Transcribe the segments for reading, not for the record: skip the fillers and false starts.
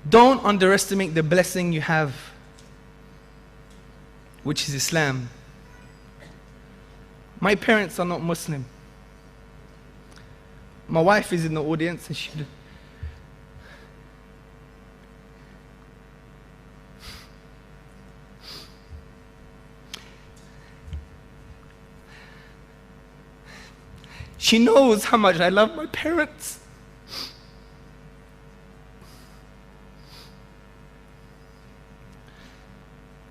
Don't underestimate the blessing you have, which is Islam. My parents are not Muslim. My wife is in the audience and she knows how much I love my parents.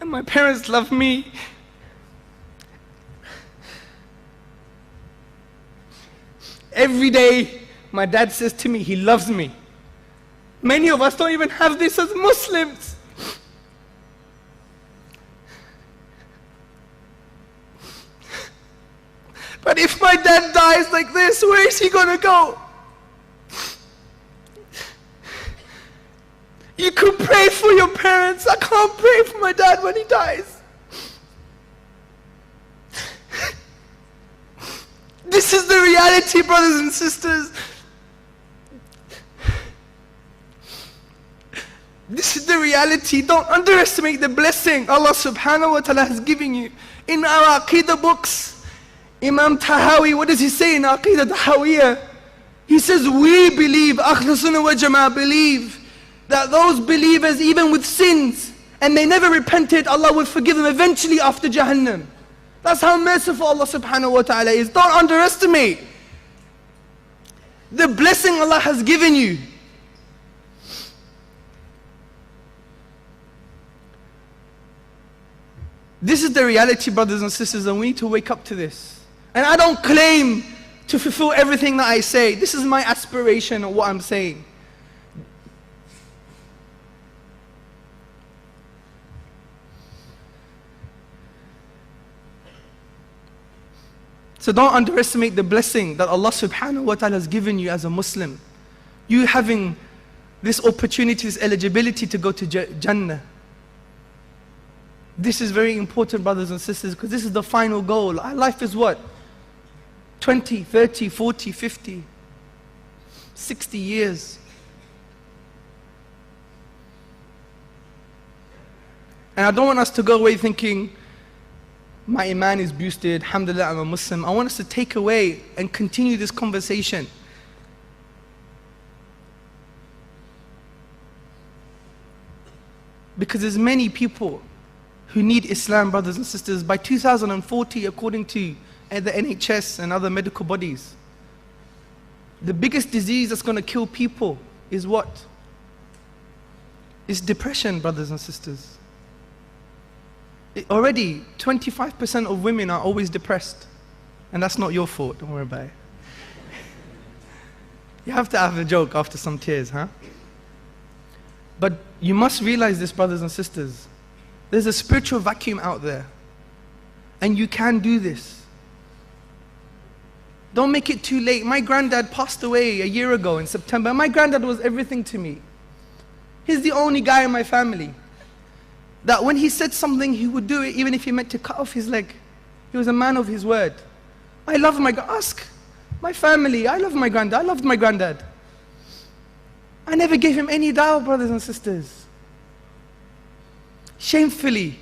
And my parents love me. Every day, my dad says to me, he loves me. Many of us don't even have this as Muslims. But if my dad dies like this, where is he gonna go? You could pray for your parents. I can't pray for my dad when he dies. This is the reality, brothers and sisters. This is the reality. Don't underestimate the blessing Allah subhanahu wa ta'ala has given you. In our Aqidah books, Imam Tahawi, what does he say in Aqidah Tahawiyah? He says, we believe, Ahl Sunnah wal Jama'ah believe, that those believers, even with sins, and they never repented, Allah will forgive them eventually after Jahannam. That's how merciful Allah subhanahu wa ta'ala is. Don't underestimate the blessing Allah has given you. This is the reality, brothers and sisters, and we need to wake up to this. And I don't claim to fulfill everything that I say. This is my aspiration of what I'm saying. So don't underestimate the blessing that Allah subhanahu wa ta'ala has given you as a Muslim. You having this opportunity, this eligibility to go to Jannah. This is very important, brothers and sisters, because this is the final goal. Our life is what? 20, 30, 40, 50, 60 years. And I don't want us to go away thinking, my iman is boosted, alhamdulillah, I'm a Muslim. I want us to take away and continue this conversation. Because there's many people who need Islam, brothers and sisters. By 2040, according to the NHS and other medical bodies, the biggest disease that's going to kill people is what? It's depression, brothers and sisters. Already, 25% of women are always depressed. And that's not your fault, don't worry about it. You have to have a joke after some tears, huh? But you must realize this, brothers and sisters. There's a spiritual vacuum out there. And you can do this. Don't make it too late. My granddad passed away a year ago in September. My granddad was everything to me. He's the only guy in my family that when he said something, he would do it, even if he meant to cut off his leg. He was a man of his word. I love ask my family. I love my granddad. I loved my granddad. I never gave him any dawah, brothers and sisters. Shamefully.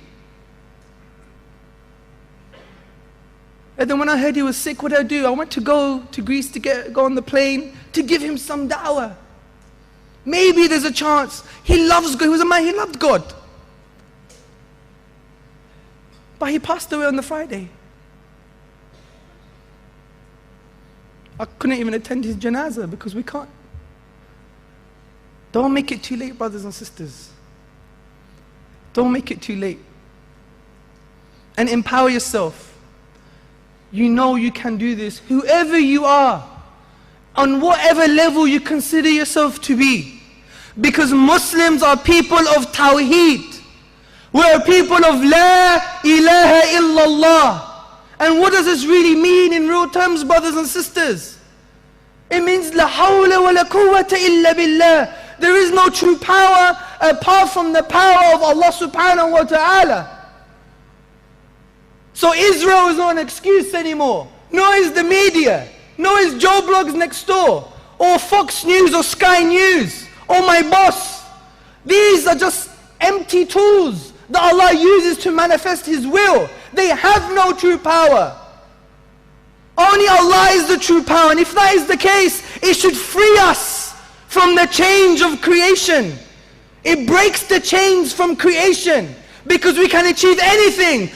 And then when I heard he was sick, what did I do? I went to go to Greece to go on the plane to give him some dawah. Maybe there's a chance. He loves God. He was a man, he loved God. But he passed away on the Friday. I couldn't even attend his janazah because we can't. Don't make it too late, brothers and sisters. Don't make it too late. And empower yourself. You know you can do this. Whoever you are, on whatever level you consider yourself to be. Because Muslims are people of Tawheed. We're people of La ilaha illallah. And what does this really mean in real terms, brothers and sisters? It means La hawla wa la quwwata illa billah. There is no true power apart from the power of Allah subhanahu wa ta'ala. So Israel is not an excuse anymore. Nor is the media. Nor is Joe Blogs next door. Or Fox News or Sky News. Or my boss. These are just empty tools that Allah uses to manifest His will. They have no true power. Only Allah is the true power. And if that is the case, it should free us from the change of creation. It breaks the chains from creation, because we can achieve anything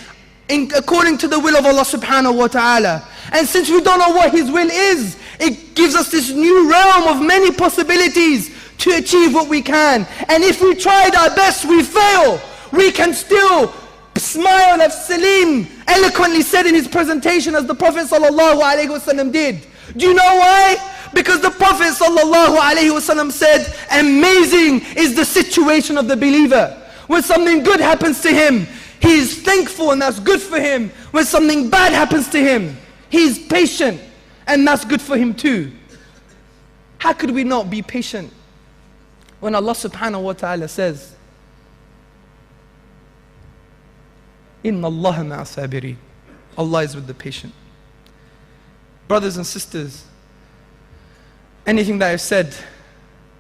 according to the will of Allah subhanahu wa ta'ala. And since we don't know what His will is, it gives us this new realm of many possibilities to achieve what we can. And if we tried our best, we fail, we can still smile, as Salim eloquently said in his presentation, as the Prophet sallallahu alaihi wasallam did. Do you know why? Because the Prophet sallallahu alaihi wasallam said, amazing is the situation of the believer. When something good happens to him, he is thankful, and that's good for him. When something bad happens to him, he is patient, and that's good for him too. How could we not be patient when Allah subhanahu wa ta'ala says, Inna Allah ma'a sabirin. Allah is with the patient. Brothers and sisters, anything that I've said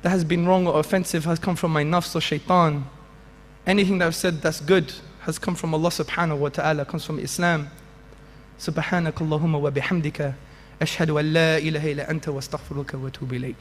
that has been wrong or offensive has come from my nafs or shaitan. Anything that I've said that's good has come from Allah subhanahu wa ta'ala, comes from Islam. Subhanakallahumma wa bihamdika ashhadu an la ilaha illa anta wa astaghfiruka wa atubu ilayk.